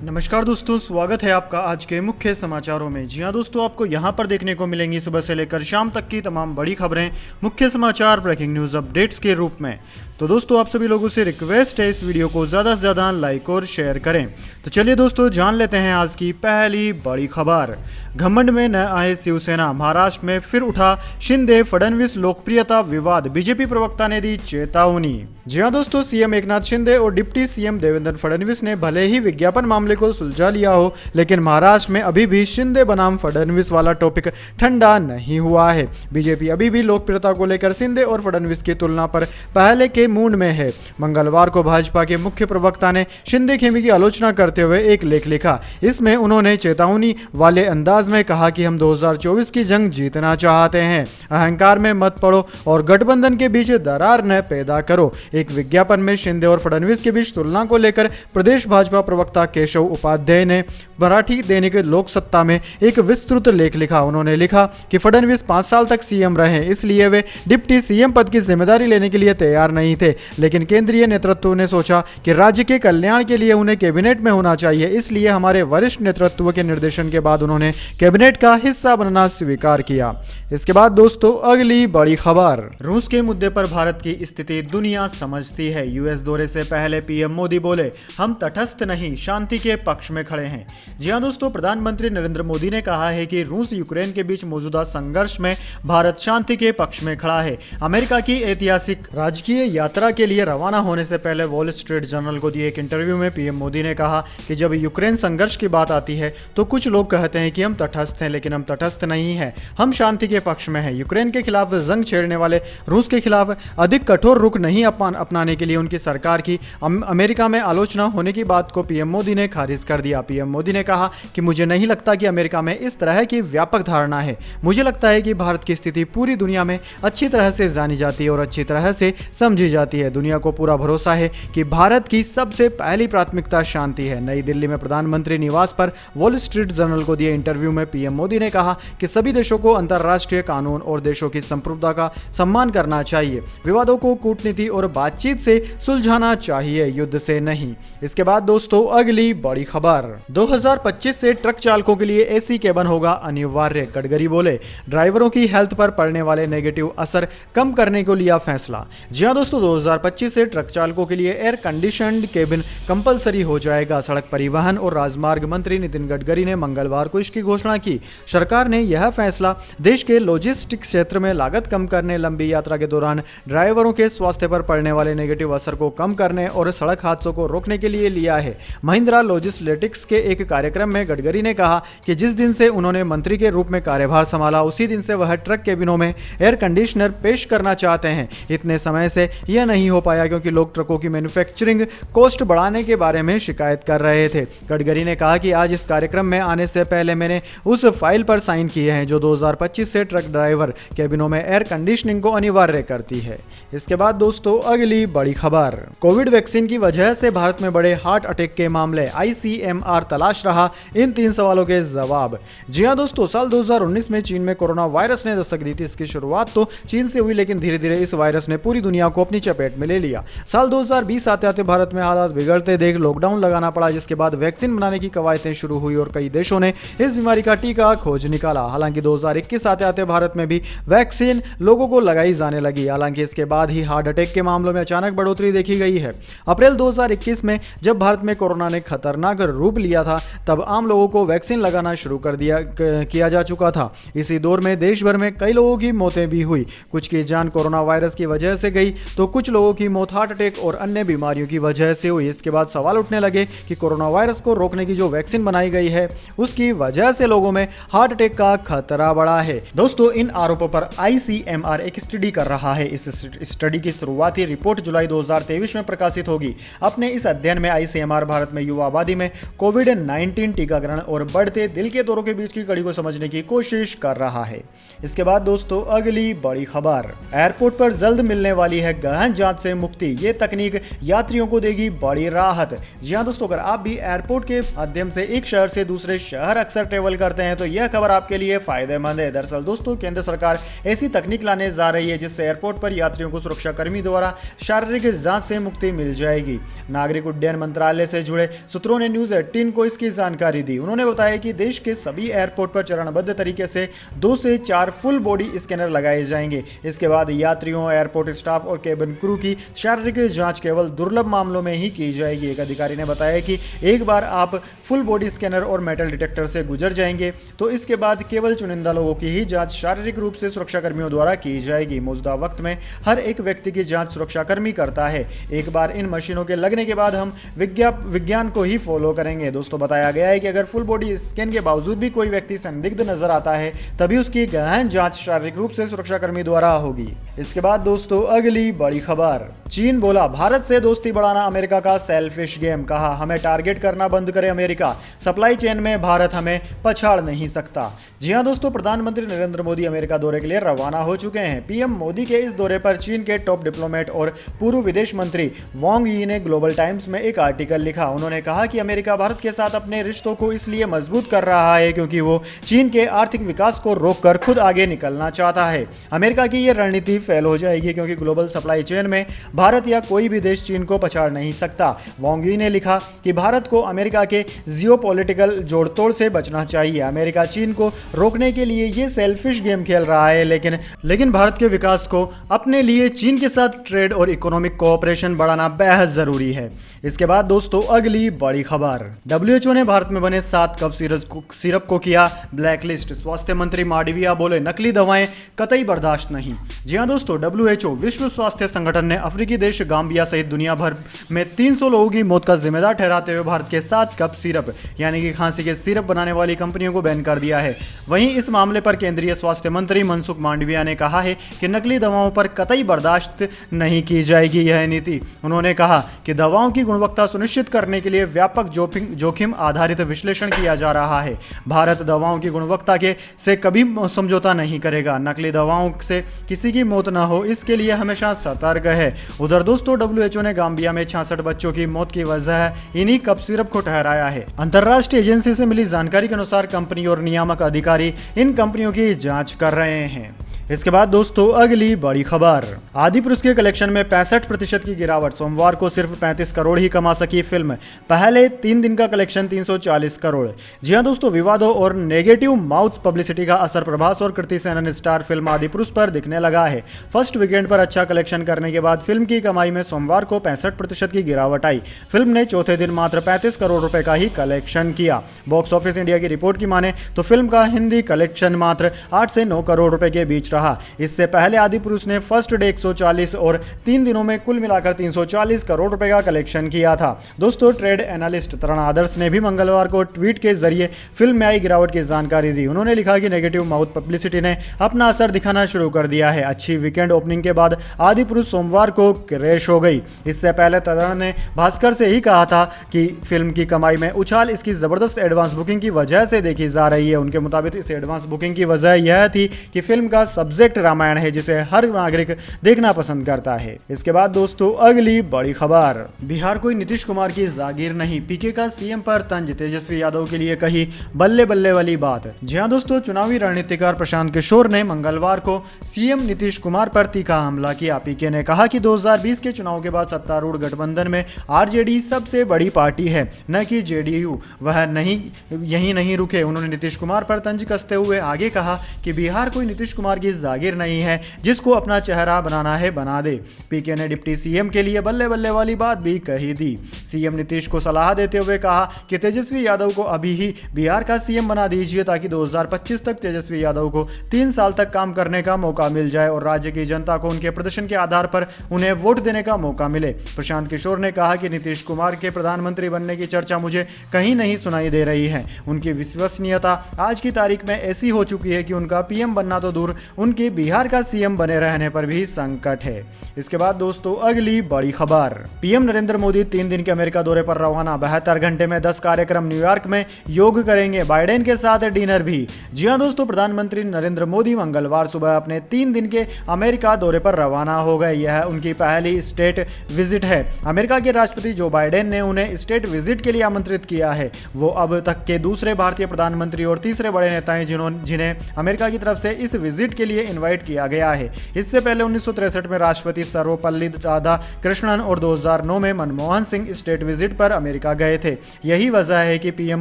नमस्कार दोस्तों, स्वागत है आपका आज के मुख्य समाचारों में। जी हाँ दोस्तों, आपको यहाँ पर देखने को मिलेंगी सुबह से लेकर शाम तक की तमाम बड़ी खबरें, मुख्य समाचार, ब्रेकिंग न्यूज़ अपडेट्स के रूप में। तो दोस्तों, आप सभी लोगों से रिक्वेस्ट है इस वीडियो को ज़्यादा से ज़्यादा लाइक और शेयर करें। तो चलिए दोस्तों, जान लेते हैं आज की पहली बड़ी खबर। घमंड में न आए शिवसेना, महाराष्ट्र में फिर उठा शिंदे फडणवीस लोकप्रियता विवाद, बीजेपी प्रवक्ता ने दी चेतावनी। जी हाँ दोस्तों, सीएम एकनाथ शिंदे और डिप्टी सीएम देवेंद्र फडणवीस ने भले ही विज्ञापन मामले को सुलझा लिया हो, लेकिन महाराष्ट्र में अभी भी शिंदे बनाम फडणवीस वाला टॉपिक ठंडा नहीं हुआ है। बीजेपी अभी भी लोकप्रियता को लेकर शिंदे और फडणवीस की तुलना पर पहले के मूड में है। मंगलवार को भाजपा के मुख्य प्रवक्ता ने शिंदे खेमी की आलोचना करते हुए एक लेख लिखा। इसमें उन्होंने चेतावनी वाले अंदाज में कहा कि हम 2024 की जंग जीतना चाहते हैं, अहंकार में मत पड़ो और गठबंधन के बीच दरार न पैदा करो। एक विज्ञापन में शिंदे और फडणवीस के बीच तुलना को लेकर प्रदेश भाजपा प्रवक्ता केशव उपाध्याय ने मराठी दैनिक लोकसत्ता में एक विस्तृत लेख लिखा। उन्होंने लिखा कि फडणवीस 5 साल तक सीएम रहे, इसलिए वे डिप्टी सीएम पद की जिम्मेदारी लेने के लिए तैयार नहीं थे, लेकिन केंद्रीय नेतृत्व ने सोचा कि राज्य के कल्याण के लिए उन्हें कैबिनेट में होना चाहिए, इसलिए हमारे वरिष्ठ नेतृत्व के निर्देशन के बाद उन्होंने कैबिनेट का हिस्सा बनना स्वीकार किया। इसके बाद दोस्तों, अगली बड़ी खबर। रूस के मुद्दे पर भारत की स्थिति दुनिया समझती है। यूएस दौरे से पहले पीएम मोदी बोले, हम तटस्थ नहीं, शांति के पक्ष में खड़े हैं। जी हां दोस्तों, प्रधानमंत्री नरेंद्र मोदी ने कहा है कि रूस यूक्रेन के बीच मौजूदा संघर्ष में भारत शांति के पक्ष में खड़ा है। अमेरिका की ऐतिहासिक राजकीय यात्रा के लिए रवाना होने से पहले वॉल स्ट्रीट जर्नल को दिए एक इंटरव्यू में पीएम मोदी ने कहा कि जब यूक्रेन संघर्ष की बात आती है तो कुछ लोग कहते हैं कि हम तटस्थ हैं, लेकिन हम तटस्थ नहीं हैं, हम शांति के पक्ष में हैं। यूक्रेन के खिलाफ जंग छेड़ने वाले रूस के खिलाफ अधिक कठोर रुख नहीं अपनाने के लिए उनकी सरकार की अमेरिका में आलोचना होने की बात को पीएम मोदी ने खारिज कर दिया। पीएम मोदी ने कहा कि मुझे नहीं लगता कि अमेरिका में इस तरह की व्यापक धारणा है। मुझे लगता है कि भारत की स्थिति पूरी दुनिया में अच्छी तरह से जानी जाती है और अच्छी तरह से समझी जाती है। दुनिया को पूरा भरोसा है कि भारत की सबसे पहली प्राथमिकता शांति है। नई दिल्ली में प्रधानमंत्री निवास पर वॉल स्ट्रीट जर्नल को दिए इंटरव्यू में पीएम मोदी ने कहा कि सभी देशों को अंतर्राष्ट्रीय कानून और देशों की संप्रभुता का सम्मान करना चाहिए। विवादों को कूटनीति और बातचीत से सुलझाना चाहिए, युद्ध से नहीं। इसके बाद दोस्तों, अगली बड़ी खबर। 2025 से ट्रक चालकों के लिए एसी केबिन होगा अनिवार्य, गडकरी बोले। ड्राइवरों की हेल्थ पर पड़ने वाले नेगेटिव असर कम करने को लिया फैसला। जी हां दोस्तों, 2025 से ट्रक चालकों के लिए एयर कंडीशनड केबिन कंपलसरी हो जाएगा। सड़क परिवहन और राजमार्ग मंत्री नितिन गडकरी ने मंगलवार को इसकी घोषणा की। सरकार ने यह फैसला देश के लॉजिस्टिक्स क्षेत्र में लागत कम करने, लंबी यात्रा के दौरान ड्राइवरों के स्वास्थ्य पर पड़ने वाले नेगेटिव असर को कम करने और सड़क हादसों को रोकने के लिए लिया है। महिंद्रा लॉजिस्टिक्स के एक कार्यक्रम में गडकरी ने कहा कि जिस दिन से उन्होंने मंत्री के रूप में कार्यभार संभाला, उसी दिन से वह ट्रक केबिनों में एयर कंडीशनर पेश करना चाहते हैं। इतने समय से यह नहीं हो पाया क्योंकि लोग ट्रकों की मैन्युफैक्चरिंग कॉस्ट बढ़ाने के बारे में शिकायत कर रहे थे। गडकरी ने कहा कि आज इस कार्यक्रम में आने से पहले मैंने उस फाइल पर साइन किए हैं जो 2025 से ट्रक ड्राइवर केबिनों में एयर कंडीशनिंग को अनिवार्य करती है। इसके बाद दोस्तों, अगली बड़ी खबर। कोविड वैक्सीन की वजह से भारत में बड़े हार्ट अटैक के मामले, आईसीएमआर तलाश रहा इन 3 सवालों के जवाब। जी हां दोस्तों, साल 2019 में चीन में कोरोना वायरस ने दस्तक दी थी। इसकी शुरुआत तो चीन से हुई, लेकिन धीरे धीरे इस वायरस ने पूरी दुनिया को अपनी चपेट में ले लिया। साल 2020 आते आते भारत में हालात बिगड़ते देख लॉकडाउन लगाना पड़ा, जिसके बाद वैक्सीन बनाने की कवायदें शुरू हुई और कई देशों ने इस बीमारी का टीका खोज निकाला। हालांकि 2021 आते आते भारत में भी वैक्सीन लोगों को लगाई जाने लगी। हालांकि इसके बाद ही हार्ट अटैक के मामलों में अचानक बढ़ोतरी देखी गई है। अप्रैल 2021 में जब भारत में कोरोना ने खतरनाक रूप लिया था, तब आम लोगों को वैक्सीन लगाना शुरू किया जा चुका था। इसी दौर में देश भर में कई लोगों की मौतें भी हुई। कुछ की जान कोरोना वायरस की वजह से गई तो कुछ लोगों की मौत हार्ट अटैक और अन्य बीमारियों की वजह से हुई। इसके बाद सवाल उठने लगे कि कोरोना वायरस को रोकने की जो वैक्सीन बनाई गई है, उसकी वजह से लोगों में हार्ट अटैक का खतरा बढ़ा है। दोस्तों, इन आरोपों पर आईसीएमआर एक स्टडी कर रहा है। इस स्टडी की शुरुआती रिपोर्ट जुलाई 2023 में प्रकाशित होगी। अपने इस अध्ययन में आईसीएमआर भारत में युवा आबादी में कोविड-19 टीकाकरण और बढ़ते दिल के दौरों के बीच की कड़ी को समझने की कोशिश कर रहा है। इसके बाद दोस्तों, अगली बड़ी खबर। एयरपोर्ट पर जल्द मिलने वाली है गहन जांच से मुक्ति। ये तकनीक यात्रियों को देगी बड़ी राहत। जी हाँ दोस्तों, अगर आप भी एयरपोर्ट के माध्यम से एक शहर से दूसरे शहर अक्सर ट्रेवल करते हैं तो यह खबर आपके लिए फायदेमंद है। दरअसल दोस्तों, केंद्र सरकार ऐसी तकनीक लाने जा रही है जिससे एयरपोर्ट पर यात्रियों को सुरक्षा कर्मी द्वारा शारीरिक जांच से मुक्ति मिल जाएगी। नागरिक उड्डयन मंत्रालय से जुड़े सूत्रों ने न्यूज 18 को इसकी जानकारी दी। उन्होंने बताया कि देश के सभी एयरपोर्ट पर चरणबद्ध तरीके से 2 से 4 फुल बॉडी स्कैनर लगाए जाएंगे। इसके बाद यात्रियों, एयरपोर्ट स्टाफ और केबिन क्रू की शारीरिक जांच केवल दुर्लभ मामलों में ही की जाएगी। एक अधिकारी ने बताया कि एक बार आप फुल बॉडी स्कैनर और मेटल डिटेक्टर से गुजर जाएंगे तो इसके बाद केवल चुनिंदा लोगों की ही जांच शारीरिक रूप से सुरक्षा कर्मियों द्वारा की जाएगी। मौजूदा वक्त में हर एक व्यक्ति की जांच सुरक्षा कर्मी करता है। एक बार इन मशीनों के लगने के बाद हम विज्ञान को ही फॉलो करेंगे। दोस्तों, बताया गया है कि अगर फुल बॉडी स्कैन के बावजूद भी कोई व्यक्ति संदिग्ध नजर आता है तभी उसकी गहन जांच शारीरिक रूप से सुरक्षा कर्मी द्वारा होगी। इसके बाद दोस्तों, अगली बड़ी खबर। चीन बोला भारत से दोस्ती बढ़ाना अमेरिका का सेल्फिश गेम। कहा हमें टारगेट करना बंद करे अमेरिका, सप्लाई चेन में भारत हमें पछाड़ नहीं सकता। जी हां दोस्तों, प्रधानमंत्री नरेंद्र मोदी अमेरिका दौरे के लिए रवाना हो चुके हैं। पीएम मोदी के इस दौरे पर चीन के टॉप डिप्लोमेट और पूर्व विदेश मंत्री वांग यी ने ग्लोबल टाइम्स में एक आर्टिकल लिखा। उन्होंने कहा कि अमेरिका भारत के साथ अपने रिश्तों को इसलिए मजबूत कर रहा है क्योंकि वो चीन के आर्थिक विकास को रोककर खुद आगे निकलना चाहता है। अमेरिका की यह रणनीति फेल हो जाएगी क्योंकि ग्लोबल सप्लाई चेन में भारत या कोई भी देश चीन को पछाड़ नहीं सकता। वांग यी ने लिखा कि भारत को अमेरिका के जियोपॉलिटिकल जोड़तोड़ से बचना चाहिए। अमेरिका चीन को रोकने के लिए ये सेल्फिश गेम खेल रहा है, लेकिन भारत के विकास को अपने लिए चीन के साथ ट्रेड और इकोनॉमिक कोऑपरेशन बढ़ाना बेहद जरूरी है। इसके बाद दोस्तों, अगली बड़ी खबर। WHO ने भारत में बने 7 कप सिरप को किया ब्लैकलिस्ट। स्वास्थ्य मंत्री मांडविया बोले नकली दवाएं कतई बर्दाश्त नहीं। जी हां दोस्तों, WHO विश्व स्वास्थ्य संगठन ने अफ्रीकी देश गाम्बिया सहित दुनिया भर में 300 लोगों की मौत का जिम्मेदार ठहराते हुए भारत के 7 कप सिरप यानी कि खांसी के सिरप बनाने वाली कंपनियों को बैन कर दिया है। वहीं इस मामले पर केंद्रीय स्वास्थ्य मंत्री मनसुख मांडविया ने कहा है कि नकली दवाओं पर कतई बर्दाश्त नहीं की जाएगी यह नीति। उन्होंने कहा कि दवाओं की गुणवत्ता सुनिश्चित करने के लिए व्यापक जोखिम आधारित विश्लेषण किया जा रहा है। भारत दवाओं की गुणवत्ता से कभी समझौता नहीं करेगा। नकली दवाओं से किसी की मौत न हो इसके लिए हमेशा सतर्क है। उधर दोस्तों, WHO ने गाम्बिया में 66 बच्चों की मौत की वजह इन्हीं कप सिरप को ठहराया है। अंतर्राष्ट्रीय एजेंसी से मिली जानकारी के अनुसार कंपनी और नियामक अधिकारी इन कंपनियों की जांच कर रहे हैं। इसके बाद दोस्तों, अगली बड़ी खबर। आदिपुरुष के कलेक्शन में 65% की गिरावट। सोमवार को सिर्फ 35 करोड़ ही कमा सकी फिल्म। पहले 3 दिन का कलेक्शन 340 करोड़। जी हां दोस्तों, विवादों और नेगेटिव माउथ पब्लिसिटी का असर प्रभास और कृति सेनन स्टार फिल्म आदिपुरुष पर दिखने लगा है। फर्स्ट वीकेंड पर अच्छा कलेक्शन करने के बाद फिल्म की कमाई में सोमवार को 65% की गिरावट आई। फिल्म ने चौथे दिन मात्र 35 करोड़ रुपए का ही कलेक्शन किया। बॉक्स ऑफिस इंडिया की रिपोर्ट की माने तो फिल्म का हिंदी कलेक्शन मात्र 8 से 9 करोड़ रुपए के बीच रहा। इससे पहले आदिपुरुष ने फर्स्ट डे 140 और 3 दिनों में कुल मिलाकर 340 करोड़ रुपए का कलेक्शन किया था। दोस्तों, ट्रेड एनालिस्ट तरण आदर्श ने भी मंगलवार को ट्वीट के जरिए फिल्म में आई गिरावट की जानकारी दी। उन्होंने लिखा कि नेगेटिव माउथ पब्लिसिटी ने अपना असर दिखाना शुरू कर दिया है। अच्छी वीकेंड ओपनिंग के बाद आदिपुरुष सोमवार को क्रैश हो गई। इससे पहले तरण ने भास्कर से ही कहा था कि फिल्म की कमाई में उछाल इसकी जबरदस्त एडवांस बुकिंग की वजह से देखी जा रही है। उनके मुताबिक इस एडवांस बुकिंग की वजह यह थी कि फिल्म का सब्जेक्ट रामायण है जिसे हर नागरिक देखना पसंद करता है। इसके बाद दोस्तों, अगली बड़ी खबर। बिहार कोई नीतीश कुमार की जागीर नहीं, पीके का सीएम पर तंज। तेजस्वी यादव के लिए कही बल्ले बल्ले वाली बात। जी हां दोस्तों, चुनावी रणनीतिकार प्रशांत किशोर ने मंगलवार को सीएम नीतीश कुमार पर तीखा हमला किया। पीके ने कहा कि 2020 के चुनाव के बाद सत्तारूढ़ गठबंधन में आरजेडी सबसे बड़ी पार्टी है, न कि जेडीयू। वह यही नहीं रुके। उन्होंने नीतीश कुमार पर तंज कसते हुए आगे कहा कि बिहार कोई नीतीश कुमार की जागीर नहीं है, जिसको अपना चेहरा बनाना है बना दे। पीके ने डिप्टी सीएम के लिए बल्ले बल्ले वाली बात भी कही दी। सीएम नीतीश को सलाह देते हुए कहा कि तेजस्वी यादव को अभी ही बिहार का सीएम बना दीजिए ताकि 2025 तक तेजस्वी यादव को 3 साल तक काम करने का मौका मिल जाए और राज्य की जनता को उनके प्रदर्शन के आधार पर उन्हें वोट देने का मौका मिले। प्रशांत किशोर ने कहा कि नीतीश कुमार के प्रधानमंत्री बनने की चर्चा मुझे कहीं नहीं सुनाई दे रही है। उनकी विश्वसनीयता आज की तारीख में ऐसी हो चुकी है कि उनका पीएम बनना तो दूर उनके बिहार का सीएम बने रहने पर भी संकट है। इसके बाद दोस्तों अगली बड़ी खबर, पीएम नरेंद्र मोदी 3 दिन के अमेरिका दौरे पर रवाना। 72 घंटे में 10 कार्यक्रम, न्यूयॉर्क में योग करेंगे, बाइडेन के साथ डिनर भी। जी हां दोस्तों, प्रधानमंत्री नरेंद्र मोदी मंगलवार सुबह अपने 3 दिन के अमेरिका दौरे पर रवाना हो गए। यह उनकी पहली स्टेट विजिट है। अमेरिका के राष्ट्रपति जो बाइडेन ने उन्हें स्टेट विजिट के लिए आमंत्रित किया है। वो अब तक के दूसरे भारतीय प्रधानमंत्री और तीसरे बड़े नेता हैं जिन्हें अमेरिका की तरफ से इस विजिट के लिए इनवाइट किया गया है। इससे पहले 1963 में राष्ट्रपति सर्वपल्ली राधाकृष्णन और 2009 में मनमोहन सिंह स्टेट विजिट पर अमेरिका गए थे। यही वजह है कि पीएम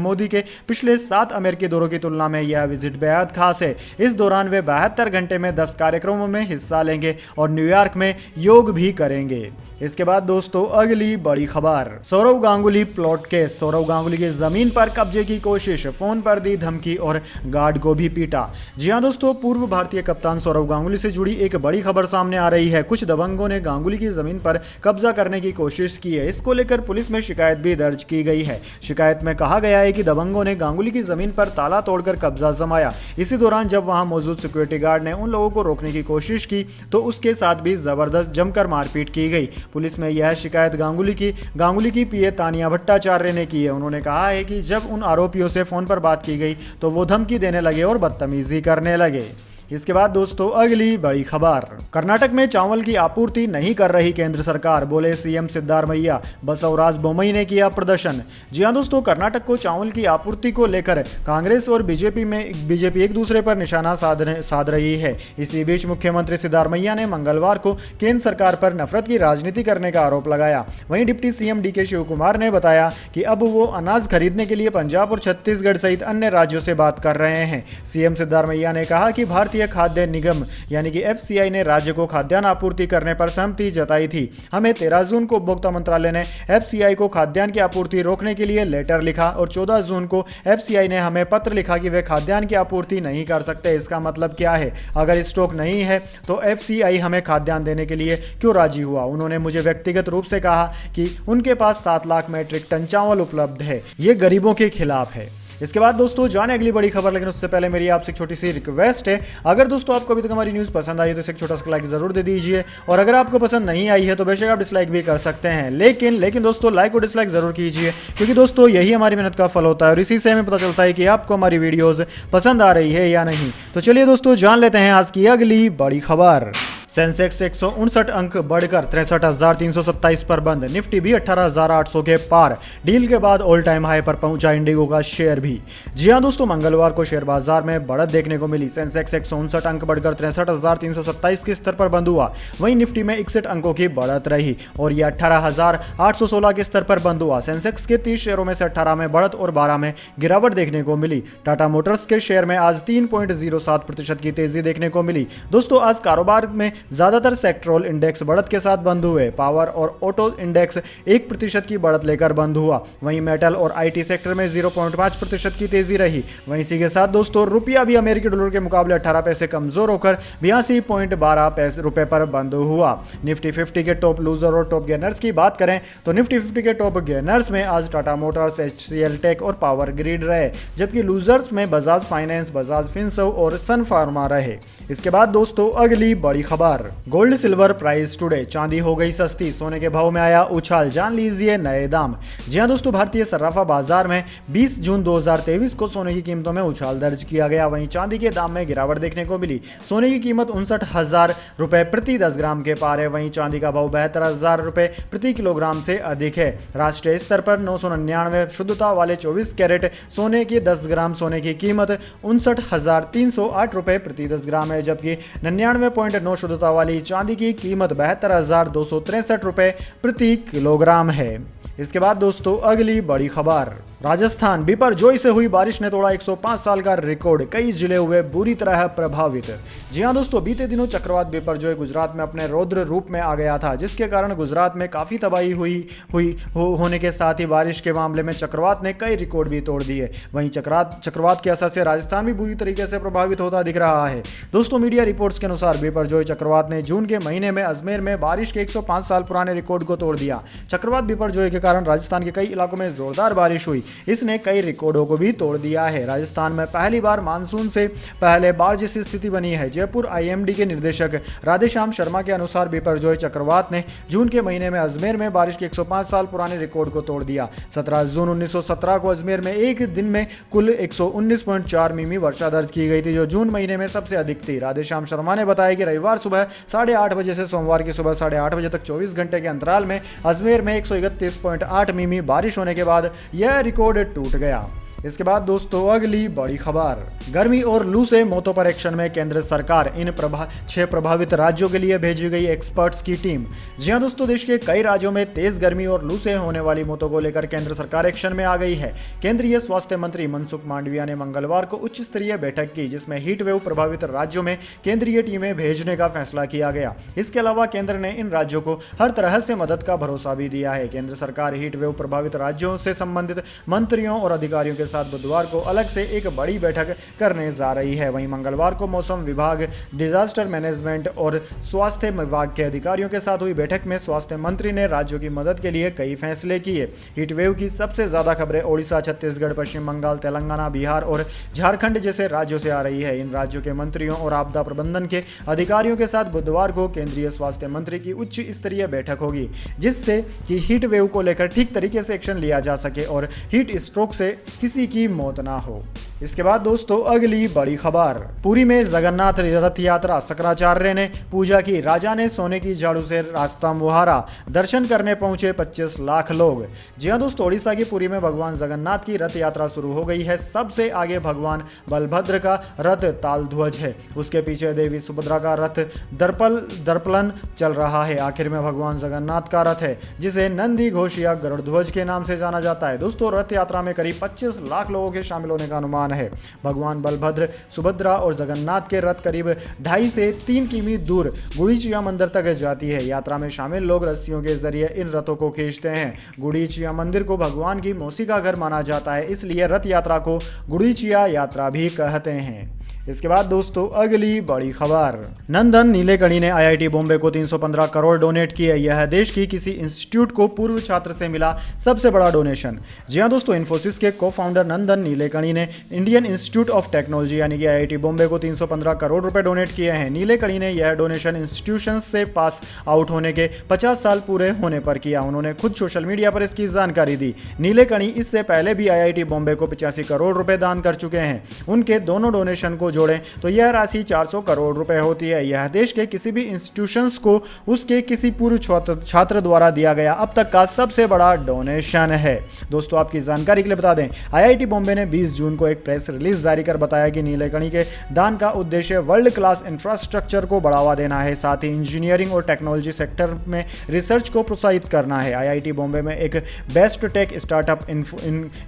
मोदी के पिछले 7 अमेरिकी दौरों की तुलना में यह विजिट बेहद खास है। इस दौरान वे 72 घंटे में 10 कार्यक्रमों में हिस्सा लेंगे और न्यूयॉर्क में योग भी करेंगे। इसके बाद दोस्तों अगली बड़ी खबर, सौरव गांगुली प्लॉट केस। सौरव गांगुली की जमीन पर कब्जे की कोशिश, फोन पर दी धमकी और गार्ड को भी पीटा। जी हां दोस्तों, पूर्व भारतीय कप्तान सौरव गांगुली से जुड़ी एक बड़ी खबर सामने आ रही है। कुछ दबंगों ने गांगुली की जमीन पर कब्जा करने की कोशिश की है। इसको लेकर पुलिस में शिकायत भी दर्ज की गई है। शिकायत में कहा गया है कि दबंगों ने गांगुली की जमीन पर ताला तोड़कर कब्जा जमाया। इसी दौरान जब वहां मौजूद सिक्योरिटी गार्ड ने उन लोगों को रोकने की कोशिश की तो उसके साथ भी जबरदस्त जमकर मारपीट की गई। पुलिस में यह शिकायत गांगुली की पीए तानिया भट्टाचार्य ने की है। उन्होंने कहा है कि जब उन आरोपियों से फोन पर बात की गई तो वो धमकी देने लगे और बदतमीजी करने लगे। इसके बाद दोस्तों अगली बड़ी खबर, कर्नाटक में चावल की आपूर्ति नहीं कर रही केंद्र सरकार, बोले सीएम सिद्धारमैया। बसवराज बोम्मई ने किया प्रदर्शन। जी हां दोस्तों, कर्नाटक को चावल की आपूर्ति को लेकर कांग्रेस और बीजेपी एक दूसरे पर निशाना साध रही है। इसी बीच मुख्यमंत्री सिद्धारमैया ने मंगलवार को केंद्र सरकार पर नफरत की राजनीति करने का आरोप लगाया। वहीं डिप्टी सीएम डीके शिवकुमार ने बताया कि अब वो अनाज खरीदने के लिए पंजाब और छत्तीसगढ़ सहित अन्य राज्यों से बात कर रहे हैं। सीएम सिद्धारमैया ने कहा कि भारतीय खाद्य निगम यानी कि एफसीआई ने राज्य को खाद्यान्न आपूर्ति करने पर सहमति जताई थी। हमें 13 जून को उपभोक्ता मंत्रालय ने एफसीआई को खाद्यान्न की आपूर्ति रोकने के लिए लेटर लिखा और 14 जून को एफसीआई ने हमें पत्र लिखा कि वे खाद्यान्न की आपूर्ति नहीं कर सकते। इसका मतलब क्या है? अगर स्टॉक नहीं है तो एफसीआई हमें खाद्यान्न देने के लिए क्यों राजी हुआ? उन्होंने मुझे व्यक्तिगत रूप से कहा कि उनके पास 7 लाख मीट्रिक टन चावल उपलब्ध है। ये गरीबों के खिलाफ है। इसके बाद दोस्तों जाने अगली बड़ी खबर, लेकिन उससे पहले मेरी आपसे एक छोटी सी रिक्वेस्ट है। अगर दोस्तों आपको अभी तक हमारी न्यूज़ पसंद आई है तो इसे एक छोटा सा लाइक जरूर दे दीजिए, और अगर आपको पसंद नहीं आई है तो बेशक आप डिसलाइक भी कर सकते हैं, लेकिन दोस्तों लाइक और डिसलाइक जरूर कीजिए, क्योंकि दोस्तों यही हमारी मेहनत का फल होता है और इसी से हमें पता चलता है कि आपको हमारी वीडियोज़ पसंद आ रही है या नहीं। तो चलिए दोस्तों जान लेते हैं आज की अगली बड़ी खबर। सेंसेक्स 159 अंक बढ़कर 63,327 पर बंद। निफ्टी भी 18,800 के पार। डील के बाद ऑल टाइम हाई पर पहुंचा इंडिगो का शेयर भी। जी हां दोस्तों, मंगलवार को शेयर बाजार में बढ़त देखने को मिली। सेंसेक्स 159 अंक बढ़कर 63,327 के स्तर पर बंद हुआ। वहीं निफ्टी में 61 अंकों की बढ़त रही और यह 18,816 के स्तर पर बंद हुआ। सेंसेक्स के 30 शेयरों में से 18 में बढ़त और 12 में गिरावट देखने को मिली। टाटा मोटर्स के शेयर में आज 3.07% की तेजी देखने को मिली। दोस्तों आज कारोबार में ज्यादातर सेक्टरल इंडेक्स बढ़त के साथ बंद हुए। पावर और ऑटो इंडेक्स 1% की बढ़त लेकर बंद हुआ। वहीं मेटल और आईटी सेक्टर में 0.5% की तेजी रही। वहीं इसी के साथ दोस्तों रुपया भी अमेरिकी डॉलर के मुकाबले 18 पैसे कमजोर होकर 82.12 रुपए पर बंद हुआ। निफ्टी 50 के टॉप लूजर और टॉप गेनर्स की बात करें तो निफ्टी 50 के टॉप गेनर्स में आज टाटा मोटर्स, HCL टेक और पावर ग्रिड रहे, जबकि लूजर्स में बजाज फाइनेंस, बजाज फिनसर्व और सन फार्मा रहे। इसके बाद दोस्तों अगली बड़ी खबर, गोल्ड सिल्वर प्राइस टुडे। चांदी हो गई सस्ती, सोने के भाव में आया उछाल, जान लीजिए नए दाम। जी हां दोस्तों, भारतीय सर्राफा बाजार में 20 जून 2023 को सोने की कीमतों में उछाल दर्ज किया गया। वहीं चांदी के दाम में गिरावट देखने को मिली। सोने की कीमत 59,000 रुपए प्रति 10 ग्राम के पार है। वहीं चांदी का भाव 72,000 रुपए प्रति किलोग्राम से अधिक है। राष्ट्रीय स्तर पर 999 शुद्धता वाले 24 कैरेट सोने की 10 ग्राम सोने की कीमत 59,308 रुपए प्रति 10 ग्राम है, जबकि 99.9 शुद्धता वाली चांदी की कीमत 72,263 रुपए प्रति किलोग्राम है। इसके बाद दोस्तों अगली बड़ी खबर, राजस्थान बिपरजॉय से हुई बारिश ने तोड़ा 105 साल का रिकॉर्ड, कई जिले हुए बुरी तरह प्रभावित। जी हां दोस्तों, बीते दिनों चक्रवात बिपरजॉय गुजरात में अपने रौद्र रूप में आ गया था, जिसके कारण गुजरात में काफी तबाही होने के साथ ही बारिश के मामले में चक्रवात ने कई रिकॉर्ड भी तोड़ दिए। वहीं चक्रवात के असर से राजस्थान भी बुरी तरीके से प्रभावित होता दिख रहा है। दोस्तों मीडिया रिपोर्ट्स के अनुसार बिपरजॉय चक्रवात ने जून के महीने में अजमेर में बारिश के 105 साल पुराने रिकॉर्ड को तोड़ दिया। चक्रवात बिपरजॉय के कारण राजस्थान के कई इलाकों में जोरदार बारिश हुई। इसने कई रिकॉर्डों को भी तोड़ दिया है। राजस्थान में पहली बार मानसून से पहले बाढ़ जैसी स्थिति बनी है। जयपुर आईएमडी के निर्देशक राधेश्याम शर्मा के अनुसार बिपरजॉय चक्रवात ने जून के महीने में अजमेर में बारिश के 105 साल पुराने रिकॉर्ड को तोड़ दिया। 17 जून 1917 को अजमेर में एक दिन में कुल 119.4 मिमी वर्षा दर्ज की गई थी, जो जून महीने में सबसे अधिक थी। राधेश्याम शर्मा ने बताया कि रविवार सुबह 8:30 बजे से सोमवार की सुबह 8:30 बजे तक 24 घंटे के अंतराल में अजमेर में 131.8 मिमी बारिश होने के बाद यह रिकॉर्ड टूट गया। इसके बाद दोस्तों अगली बड़ी खबर, गर्मी और लू से मौतों पर एक्शन में केंद्र सरकार। इन 6 प्रभावित राज्यों के लिए भेजी गई एक्सपर्ट्स की टीम। जी हां दोस्तों, देश के कई राज्यों में तेज गर्मी और लू से होने वाली मौतों को लेकर केंद्र सरकार एक्शन में आ गई है। केंद्रीय स्वास्थ्य मंत्री मनसुख मांडविया ने मंगलवार को उच्च स्तरीय बैठक की, जिसमें हीट वेव प्रभावित राज्यों में केंद्रीय टीमें भेजने का फैसला किया गया। इसके अलावा केंद्र ने इन राज्यों को हर तरह से मदद का भरोसा भी दिया है। केंद्र सरकार हीट वेव प्रभावित राज्यों से संबंधित मंत्रियों और अधिकारियों के साथ बुधवार को अलग से एक बड़ी बैठक करने जा रही है। वहीं मंगलवार को मौसम विभाग, डिजास्टर मैनेजमेंट और स्वास्थ्य विभाग के अधिकारियों के साथ हुई बैठक में स्वास्थ्य मंत्री ने राज्यों की मदद के लिए कई फैसले किए। हीट वेव की सबसे ज्यादा खबरें ओडिशा, छत्तीसगढ़, पश्चिम बंगाल, तेलंगाना, बिहार और झारखंड जैसे राज्यों से आ रही है। इन राज्यों के मंत्रियों और आपदा प्रबंधन के अधिकारियों के साथ बुधवार को केंद्रीय स्वास्थ्य मंत्री की उच्च स्तरीय बैठक होगी, जिससे कि हीट वेव को लेकर ठीक तरीके से एक्शन लिया जा सके और हीट स्ट्रोक से किसी की मौत ना हो। इसके बाद दोस्तों अगली बड़ी खबर, पुरी में जगन्नाथ रथ यात्रा, शंकराचार्य ने पूजा की, राजा ने सोने की झाड़ू से रास्ता मुहारा, दर्शन करने पहुंचे 25 लाख लोग। जी हां दोस्तों, ओडिशा की पुरी में भगवान जगन्नाथ की रथ यात्रा शुरू हो गई है। सबसे आगे भगवान बलभद्र का रथ ताल ध्वज है, उसके पीछे देवी सुभद्रा का रथ दर्पलन चल रहा है। आखिर में भगवान जगन्नाथ का रथ है, जिसे नंदी घोष या गरुड़ ध्वज के नाम से जाना जाता है। दोस्तों, रथ यात्रा में करीब 25 लाख लोगों के शामिल होने का अनुमान है। भगवान बलभद्र, सुभद्रा और जगन्नाथ के रथ करीब 2.5 से 3 किमी दूर गुड़ीचिया मंदिर तक जाती है। यात्रा में शामिल लोग रस्सियों के जरिए इन रथों को खींचते हैं। गुड़ीचिया मंदिर को भगवान की मौसी का घर माना जाता है, इसलिए रथ यात्रा को गुड़ीचिया यात्रा भी कहते हैं। इसके बाद दोस्तों अगली बड़ी खबर, नंदन नीलेकणी ने आईआईटी बॉम्बे को 315 करोड़ डोनेट किए। यह देश की किसी इंस्टीट्यूट को पूर्व छात्र से मिला सबसे बड़ा डोनेशन। जी हां दोस्तों, इन्फोसिस के को फाउंडर नंदन नीलेकणी ने इंडियन इंस्टीट्यूट ऑफ टेक्नोलॉजी यानी कि आईआईटी बॉम्बे को 315 करोड़ रुपए डोनेट किए हैं। नीलेकणी ने यह डोनेशन इंस्टीट्यूशन से पास आउट होने के 50 साल पूरे होने पर किया। उन्होंने खुद सोशल मीडिया पर इसकी जानकारी दी। नीलेकणी इससे पहले भी आईआईटी बॉम्बे को 85 करोड़ रुपए दान कर चुके हैं। उनके दोनों डोनेशन को जोड़ें तो यह राशि 400 करोड़ रुपए होती है। यह देश के किसी भी इंस्टीट्यूशंस को उसके किसी पूर्व छात्र द्वारा दिया गया अब तक का सबसे बड़ा डोनेशन है। दोस्तों, आपकी जानकारी के लिए बता दें, आईआईटी बॉम्बे ने 20 जून को एक प्रेस रिलीज जारी कर बताया कि नीलेकणी के दान का उद्देश्य वर्ल्ड क्लास इंफ्रास्ट्रक्चर को बढ़ावा देना है, साथ ही इंजीनियरिंग और टेक्नोलॉजी सेक्टर में रिसर्च को प्रोत्साहित करना है। आईआईटी बॉम्बे में एक बेस्ट टेक स्टार्टअप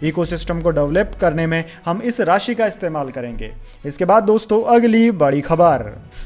इकोसिस्टम को डेवलप करने में हम इस राशि का इस्तेमाल करेंगे। इसके बाद दोस्तों अगली बड़ी खबर,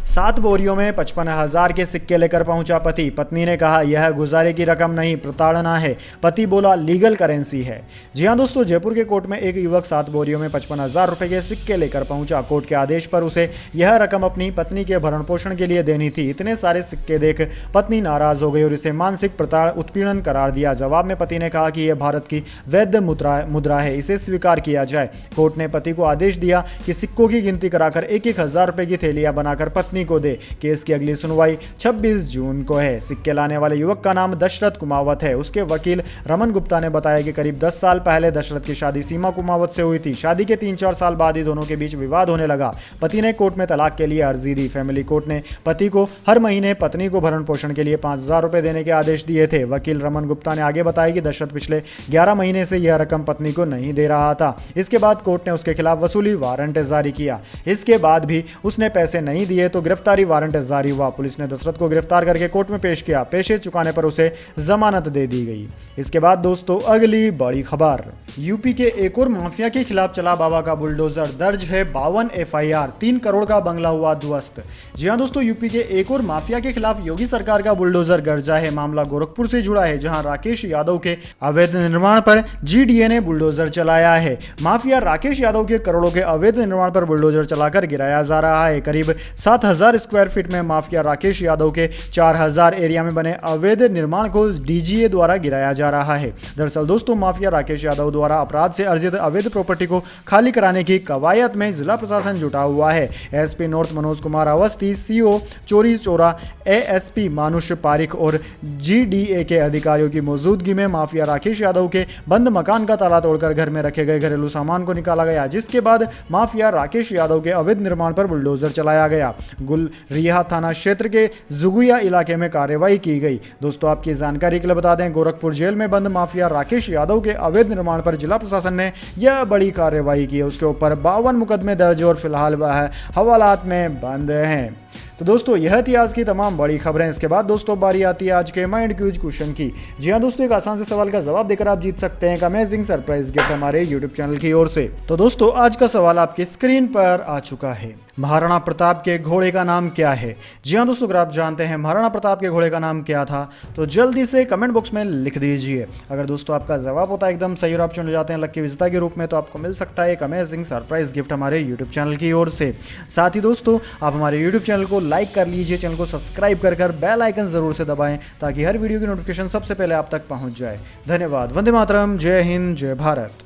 7 बोरियों में 55,000 के सिक्के लेकर पहुंचा पति। पत्नी ने कहा यह गुजारे की रकम नहीं, प्रताड़ना है। पति बोला लीगल करेंसी है। जी हां दोस्तों, जयपुर के कोर्ट में एक युवक 7 बोरियों में 55,000 रुपए के सिक्के लेकर पहुंचा। कोर्ट के आदेश पर उसे यह रकम अपनी पत्नी के भरण पोषण के लिए देनी थी। इतने सारे सिक्के देख पत्नी नाराज हो गई और इसे मानसिक उत्पीड़न करार दिया। जवाब में पति ने कहा कि यह भारत की वैध मुद्रा है, इसे स्वीकार किया जाए। कोर्ट ने पति को आदेश दिया कि सिक्कों की गिनती कराकर 1,000 रुपए की थैलियां बनाकर पत्नी को दे। केस की अगली सुनवाई 26 जून को है। सिक्के लाने वाले युवक का नाम दशरथ कुमावत है। उसके वकील रमन गुप्ता ने बताया कि करीब 10 साल पहले दशरथ की शादी सीमा कुमावत से हुई थी। शादी के 3-4 साल बाद ही दोनों के बीच विवाद होने लगा। पति ने कोर्ट में तलाक के लिए अर्जी दी। फैमिली कोर्ट ने पति को हर महीने पत्नी को भरण पोषण के लिए 5,000 रुपए देने के आदेश दिए थे। वकील रमन गुप्ता ने आगे बताया कि दशरथ पिछले 11 महीने से यह रकम पत्नी को नहीं दे रहा था। इसके बाद कोर्ट ने उसके खिलाफ वसूली वारंट जारी किया। इसके बाद भी उसने पैसे नहीं दिए तो गिरफ्तारी वारंट जारी हुआ। पुलिस ने दशरथ को गिरफ्तार करके कोर्ट में पेश किया। पैसे चुकाने पर उसे जमानत दे दी गई। इसके बाद दोस्तों अगली बड़ी खबर, यूपी के एक और माफिया के खिलाफ चला बाबा का बुलडोजर, दर्ज है 52 एफआईआर, 3 करोड़ का बंगला हुआ ध्वस्त। जी हां दोस्तों, यूपी के एक और माफिया के खिलाफ योगी सरकार का बुलडोजर गरजा है। मामला गोरखपुर से जुड़ा है, जहां राकेश यादव के अवैध निर्माण पर जीडीए ने बुलडोजर चलाया है। माफिया राकेश यादव के करोड़ों के अवैध निर्माण पर बुलडोजर चलाकर गिराया जा रहा है। करीब 7,000 स्क्वायर फीट में माफिया राकेश यादव के 4,000 एरिया में बने अवैध निर्माण को डीजीए द्वारा गिराया जा रहा है। दरअसल दोस्तों, माफिया राकेश यादव द्वारा अपराध से अर्जित अवैध प्रॉपर्टी को खाली कराने की कवायद में जिला प्रशासन जुटा हुआ है। SP north Manoj Kumar Awasthi, CO चोरी चोरा, एएसपी मानुष पारिक और जीडीए के अधिकारियों की मौजूदगी में माफिया राकेश यादव के बंद मकान का ताला तोड़कर घर में रखे गए घरेलू सामान को निकाला गया, जिसके बाद माफिया राकेश यादव के अवैध निर्माण पर बुलडोजर चलाया गया। गुलरिहा थाना क्षेत्र के जुगुया इलाके में कार्रवाई की गई। दोस्तों, आपकी जानकारी के लिए बता दें, गोरखपुर जेल में बंद माफिया राकेश यादव के अवैध निर्माण पर जिला प्रशासन ने यह बड़ी कार्रवाई की है। उसके ऊपर 52 मुकदमे दर्ज और फिलहाल वह हवालात में बंद हैं। तो दोस्तों, यह थी आज की तमाम बड़ी खबरें। इसके बाद दोस्तों बारी आती है आज के माइंड क्यूज क्वेश्चन की। जी हाँ दोस्तों, एक आसान से सवाल का जवाब देकर आप जीत सकते हैं एक अमेजिंग सरप्राइज गिफ्ट हमारे यूट्यूब चैनल की ओर से। तो दोस्तों, आज का सवाल आपकी स्क्रीन पर आ चुका है। महाराणा प्रताप के घोड़े का नाम क्या है? जी हाँ दोस्तों, अगर आप जानते हैं महाराणा प्रताप के घोड़े का नाम क्या था तो जल्दी से कमेंट बॉक्स में लिख दीजिए। अगर दोस्तों आपका जवाब होता है एकदम सही और आप चुन जाते हैं लकी विजेता के रूप में, तो आपको मिल सकता है एक अमेजिंग सरप्राइज गिफ्ट हमारे यूट्यूब चैनल की ओर से। साथ ही दोस्तों, आप हमारे यूट्यूब चैनल को लाइक कर लीजिए, चैनल को सब्सक्राइब कर बेल आइकन जरूर से दबाएं ताकि हर वीडियो की नोटिफिकेशन सबसे पहले आप तक पहुंच जाए। धन्यवाद। वंदे मातरम। जय हिंद, जय भारत।